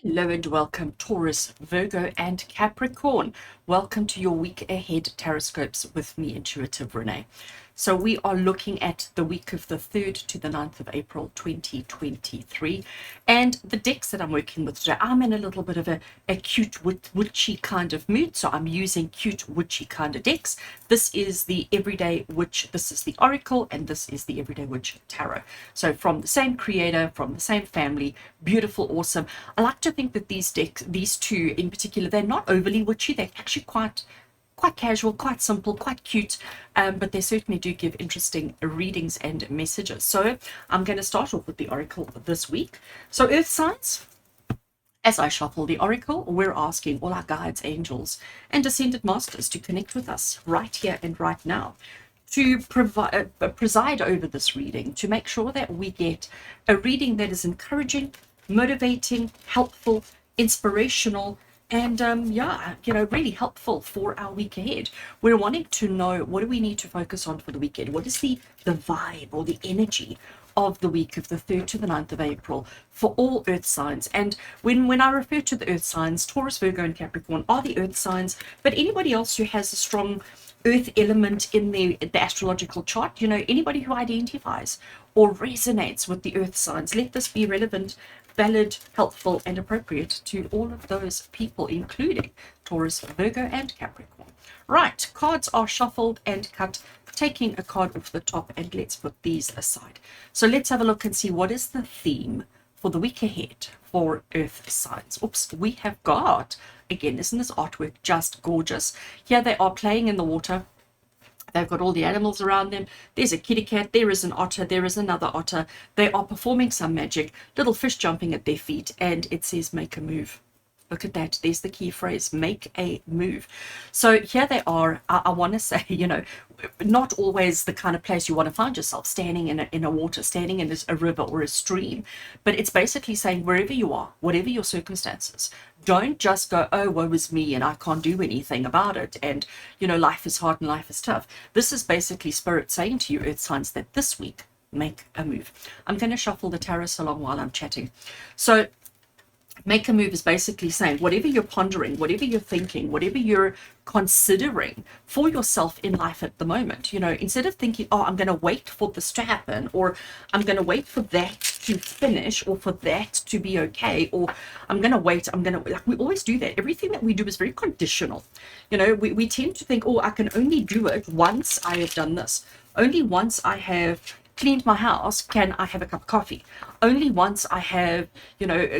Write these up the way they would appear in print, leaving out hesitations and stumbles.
Hello and welcome, Taurus, Virgo, and Capricorn. Welcome to your week ahead TarotScopes with me, Intuitive Rene. So we are looking at the week of the 3rd to the 9th of April 2023. And the decks that I'm working with today, I'm in a little bit of a cute, witchy kind of mood. So I'm using cute, witchy kind of decks. This is the Everyday Witch, this is the Oracle, and this is the Everyday Witch Tarot. So from the same creator, from the same family, beautiful, awesome. I like to think that these decks, these two in particular, they're not overly witchy. They're actually quite casual, quite simple, quite cute, but they certainly do give interesting readings and messages. So I'm going to start off with the Oracle this week. So Earth signs, as I shuffle the Oracle, we're asking all our guides, angels, and ascended masters to connect with us right here and right now, to preside over this reading, to make sure that we get a reading that is encouraging, motivating, helpful, inspirational, and really helpful for our week ahead. We're wanting to know, what do we need to focus on for the weekend? What is the vibe or the energy of the week of the 3rd to the 9th of April for all earth signs? And when I refer to the earth signs, Taurus, Virgo, and Capricorn are the earth signs, but anybody else who has a strong earth element in the astrological chart, anybody who identifies or resonates with the earth signs, let this be relevant, valid, helpful, and appropriate to all of those people, including Taurus, Virgo, and Capricorn. Right, cards are shuffled and cut, taking a card off the top, and let's put these aside. So let's have a look and see what is the theme for the week ahead for earth signs. Oops, we have got, again, isn't this artwork just gorgeous? Here they are playing in the water. They've got all the animals around them. There's a kitty cat. There is an otter. There is another otter. They are performing some magic. Little fish jumping at their feet. And it says, make a move. Look at that. There's the key phrase, make a move. So here they are. I want to say, not always the kind of place you want to find yourself, standing in a water, standing in a river or a stream. But it's basically saying, wherever you are, whatever your circumstances, don't just go, oh, woe is me and I can't do anything about it. And, life is hard and life is tough. This is basically Spirit saying to you, earth signs, that this week, make a move. I'm going to shuffle the tarot along while I'm chatting. So make a move is basically saying, whatever you're pondering, whatever you're thinking, whatever you're considering for yourself in life at the moment, instead of thinking, oh, I'm going to wait for this to happen, or I'm going to wait for that to finish, or for that to be okay, or I'm going to wait, like we always do that. Everything that we do is very conditional. We tend to think, oh, I can only do it once I have done this. Only once I have cleaned my house can I have a cup of coffee. Only once I have,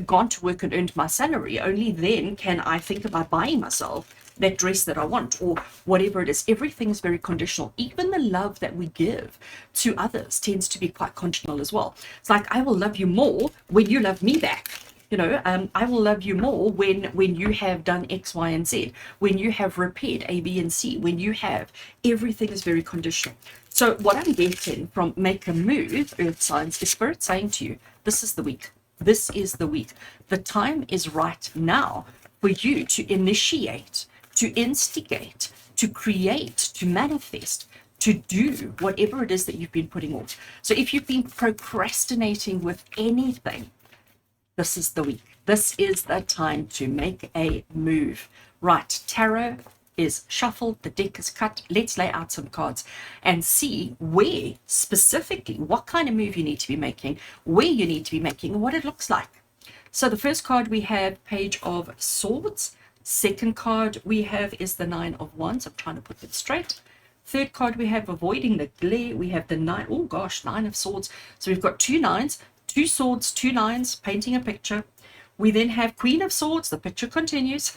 gone to work and earned my salary, only then can I think about buying myself that dress that I want, or whatever it is. Everything is very conditional. Even the love that we give to others tends to be quite conditional as well. It's like, I will love you more when you love me back. I will love you more when you have done X, Y, and Z, when you have repaired A, B, and C, when you have, everything is very conditional. So what I'm getting from make a move, earth signs, is Spirit saying to you, this is the week. This is the week. The time is right now for you to initiate, to instigate, to create, to manifest, to do whatever it is that you've been putting off. So if you've been procrastinating with anything, this is the week. This is the time to make a move. Right, tarot is shuffled, the deck is cut. Let's lay out some cards and see where specifically, what kind of move you need to be making, where you need to be making, and what it looks like. So the first card we have, Page of Swords. Second card we have is the Nine of Wands. I'm trying to put it straight. Third card we have, avoiding the glare. We have the Nine of Swords. So we've got two nines, two swords, two nines, painting a picture. We then have Queen of Swords. The picture continues.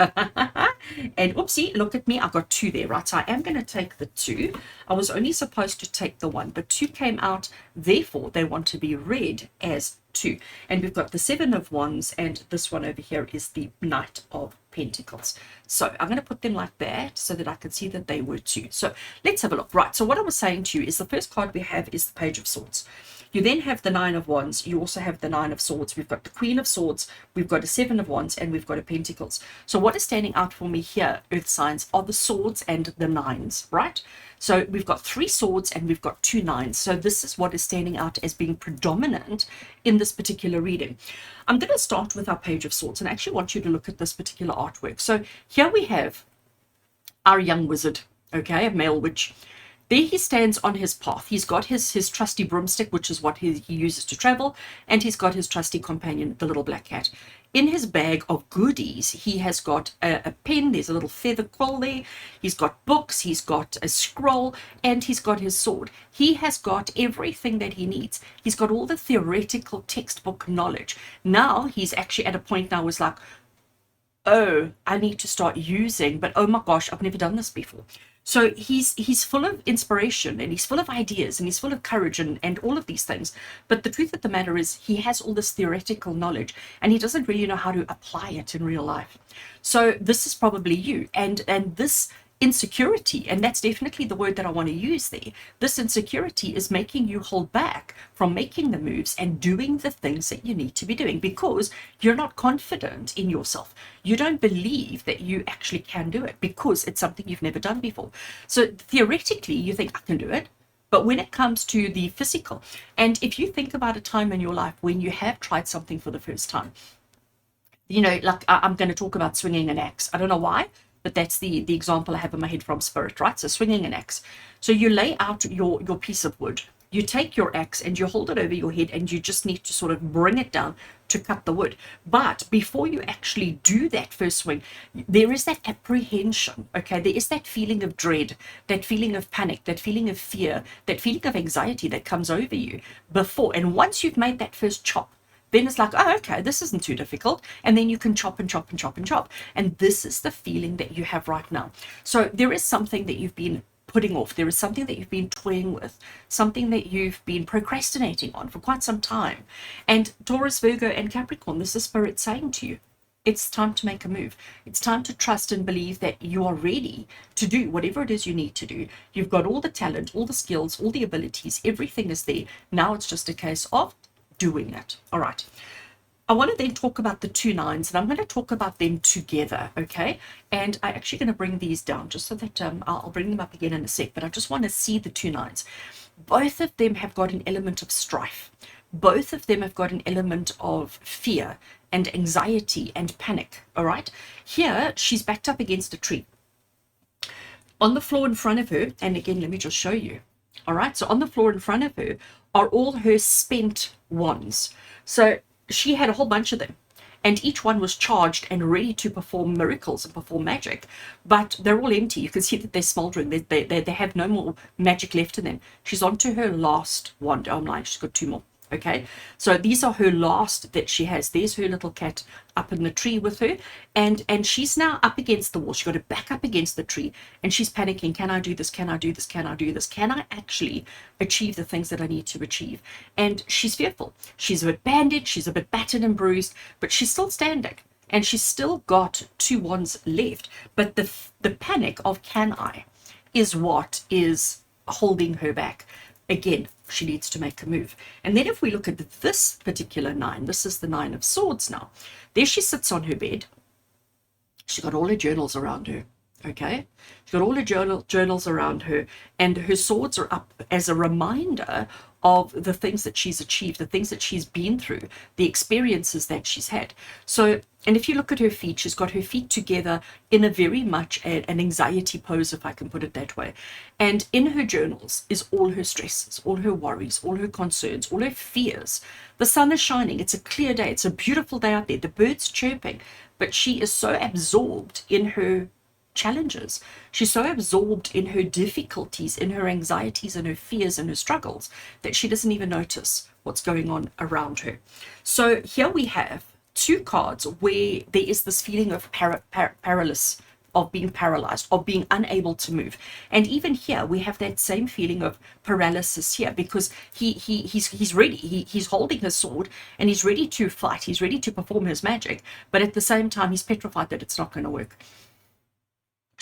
And oopsie, look at me. I got two there, right? So I am going to take the two. I was only supposed to take the one, but two came out. Therefore, they want to be read as two. And we've got the Seven of Wands, and this one over here is the Knight of Pentacles. So I'm going to put them like that so that I can see that they were two. So let's have a look. Right. So what I was saying to you is the first card we have is the Page of Swords. You then have the Nine of Wands. You also have the Nine of Swords. We've got the Queen of Swords. We've got a Seven of Wands, and we've got a Pentacles. So what is standing out for me here, Earth signs, are the swords and the nines, right? So we've got 3 swords and we've got 2 nines. So this is what is standing out as being predominant in this particular reading. I'm going to start with our Page of Swords, and I actually want you to look at this particular artwork. So here we have our young wizard, okay, a male witch. There he stands on his path. He's got his trusty broomstick, which is what he uses to travel, and he's got his trusty companion, the little black cat. In his bag of goodies, he has got a pen, there's a little feather quill there, he's got books, he's got a scroll, and he's got his sword. He has got everything that he needs. He's got all the theoretical textbook knowledge. Now he's actually at a point now where it's like, oh, I need to start using, but oh my gosh, I've never done this before. So he's full of inspiration, and he's full of ideas, and he's full of courage, and all of these things. But the truth of the matter is he has all this theoretical knowledge, and he doesn't really know how to apply it in real life. So this is probably you, and this insecurity, and that's definitely the word that I want to use there. This insecurity is making you hold back from making the moves and doing the things that you need to be doing, because you're not confident in yourself. You don't believe that you actually can do it because it's something you've never done before. So theoretically you think, I can do it. But when it comes to the physical, and if you think about a time in your life when you have tried something for the first time, you know, like I'm going to talk about swinging an axe. I don't know why, but that's the example I have in my head from Spirit, right? So swinging an axe. So you lay out your piece of wood, you take your axe and you hold it over your head, and you just need to sort of bring it down to cut the wood. But before you actually do that first swing, there is that apprehension, okay? There is that feeling of dread, that feeling of panic, that feeling of fear, that feeling of anxiety that comes over you before. And once you've made that first chop, then it's like, oh, okay, this isn't too difficult. And then you can chop and chop and chop and chop. And this is the feeling that you have right now. So there is something that you've been putting off. There is something that you've been toying with, something that you've been procrastinating on for quite some time. And Taurus, Virgo, and Capricorn, this is Spirit saying to you, it's time to make a move. It's time to trust and believe that you are ready to do whatever it is you need to do. You've got all the talent, all the skills, all the abilities, everything is there. Now it's just a case of doing it. All right. I want to then talk about the 2 nines, and I'm going to talk about them together, okay? And I'm actually going to bring these down just so that I'll bring them up again in a sec, but I just want to see the 2 nines. Both of them have got an element of strife. Both of them have got an element of fear and anxiety and panic, all right? Here, she's backed up against a tree. On the floor in front of her, and again, let me just show you. All right, so on the floor in front of her are all her spent wands. So she had a whole bunch of them, and each one was charged and ready to perform miracles and perform magic, but they're all empty. You can see that they're smoldering. They have no more magic left in them. She's on to her last wand. Oh, I'm lying, she's got 2 more. Okay, so these are her last that she has. There's her little cat up in the tree with her, and she's now up against the wall. She's got to back up against the tree, and she's panicking. Can I do this? Can I do this? Can I do this? Can I actually achieve the things that I need to achieve? And she's fearful. She's a bit bandaged, she's a bit battered and bruised, but she's still standing, and she's still got 2 wands left. But the panic of can I is what is holding her back. Again, she needs to make a move. And then if we look at this particular 9, this is the 9 of Swords now. There she sits on her bed. She's got all her journals around her, okay? She's got all her journals around her, and her swords are up as a reminder of the things that she's achieved, the things that she's been through, the experiences that she's had. So, and if you look at her feet, she's got her feet together in a very much an anxiety pose, if I can put it that way. And in her journals is all her stresses, all her worries, all her concerns, all her fears. The sun is shining. It's a clear day. It's a beautiful day out there. The birds chirping. But she is so absorbed in her challenges. She's so absorbed in her difficulties, in her anxieties and her fears and her struggles, that she doesn't even notice what's going on around her. So here we have 2 cards where there is this feeling of paralysis, of being paralyzed, of being unable to move. And even here we have that same feeling of paralysis here, because he's ready. He's holding his sword and he's ready to fight. He's ready to perform his magic, but at the same time he's petrified that it's not going to work.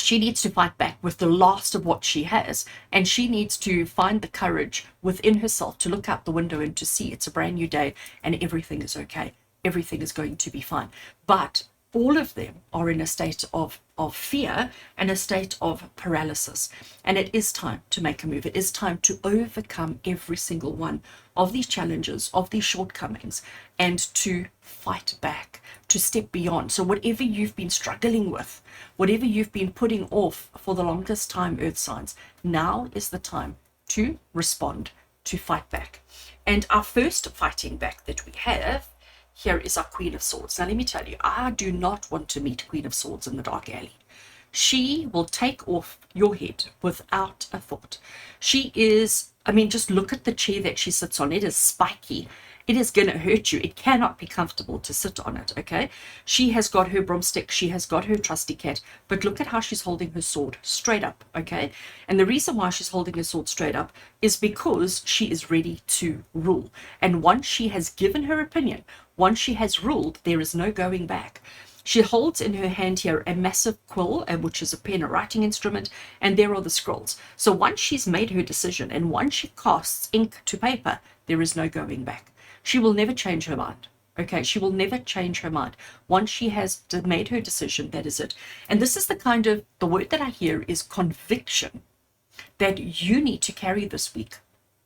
she needs to fight back with the last of what she has, and she needs to find the courage within herself to look out the window and to see it's a brand new day and everything is okay. Everything is going to be fine. But all of them are in a state of fear and a state of paralysis. And it is time to make a move. It is time to overcome every single one of these challenges, of these shortcomings, and to fight back, to step beyond. So whatever you've been struggling with, whatever you've been putting off for the longest time, earth signs, now is the time to respond, to fight back. And our first fighting back that we have here is our Queen of Swords. Now, let me tell you, I do not want to meet Queen of Swords in the dark alley. She will take off your head without a thought. She is, I mean, just look at the chair that she sits on. It is spiky. It is going to hurt you. It cannot be comfortable to sit on it, okay? She has got her broomstick. She has got her trusty cat. But look at how she's holding her sword straight up, okay? And the reason why she's holding her sword straight up is because she is ready to rule. And once she has given her opinion, once she has ruled, there is no going back. She holds in her hand here a massive quill, which is a pen, a writing instrument, and there are the scrolls. So once she's made her decision and once she casts ink to paper, there is no going back. She will never change her mind. Okay, she will never change her mind. Once she has made her decision, that is it. And this is the word that I hear is conviction that you need to carry this week.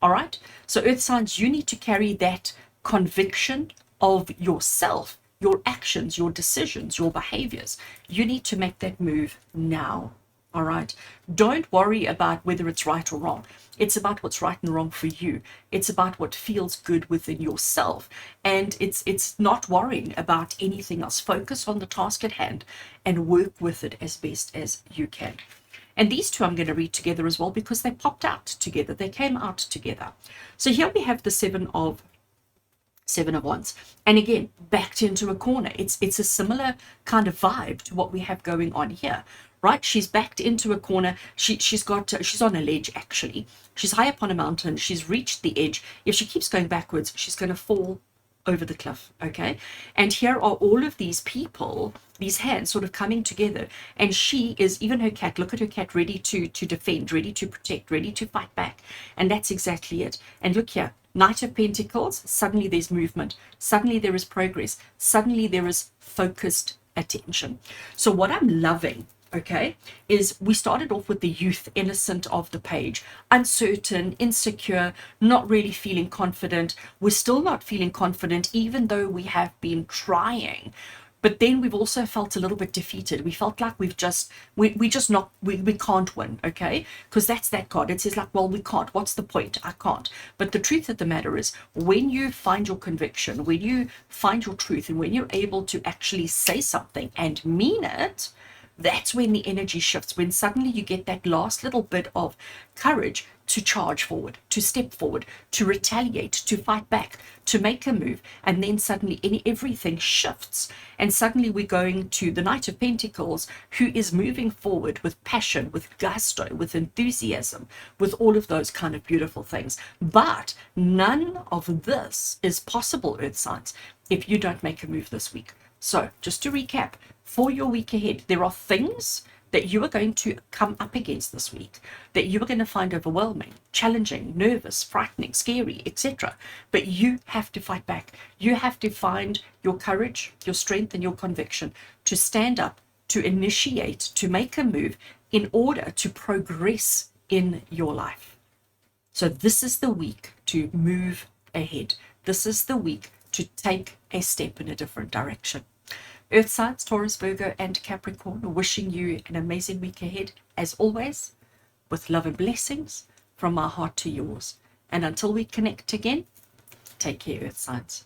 All right? So earth signs, you need to carry that conviction of yourself, your actions, your decisions, your behaviors. You need to make that move now. All right. Don't worry about whether it's right or wrong. It's about what's right and wrong for you. It's about what feels good within yourself. And it's not worrying about anything else. Focus on the task at hand and work with it as best as you can. And these two I'm going to read together as well because they popped out together. They came out together. So here we have the Seven of Wands, and again backed into a corner. It's a similar kind of vibe to what we have going on here, right? She's backed into a corner. She's on a ledge. Actually, she's high up on a mountain. She's reached the edge. If she keeps going backwards, she's going to fall over the cliff. Okay, and here are all of these people, these hands sort of coming together, and she is, even her cat, look at her cat, ready to defend, ready to protect, ready to fight back. And that's exactly it. And look here, Knight of Pentacles, suddenly there's movement, suddenly there is progress, suddenly there is focused attention. So what I'm loving, okay, is we started off with the youth, innocent of the page, uncertain, insecure, not really feeling confident. We're still not feeling confident, even though we have been trying. But then we've also felt a little bit defeated. We felt like we can't win, okay? Because that's that card. It says like, well, we can't. What's the point? I can't. But the truth of the matter is, when you find your conviction, when you find your truth, and when you're able to actually say something and mean it, that's when the energy shifts, when suddenly you get that last little bit of courage to charge forward, to step forward, to retaliate, to fight back, to make a move. And then suddenly everything shifts. And suddenly we're going to the Knight of Pentacles, who is moving forward with passion, with gusto, with enthusiasm, with all of those kind of beautiful things. But none of this is possible, earth signs, if you don't make a move this week. So just to recap, for your week ahead, there are things that you are going to come up against this week that you are going to find overwhelming, challenging, nervous, frightening, scary, etc. But you have to fight back. You have to find your courage, your strength, and your conviction to stand up, to initiate, to make a move in order to progress in your life. So this is the week to move ahead. This is the week to take a step in a different direction. Earth signs, Taurus, Virgo, and Capricorn, wishing you an amazing week ahead, as always, with love and blessings from my heart to yours. And until we connect again, take care, Earth signs.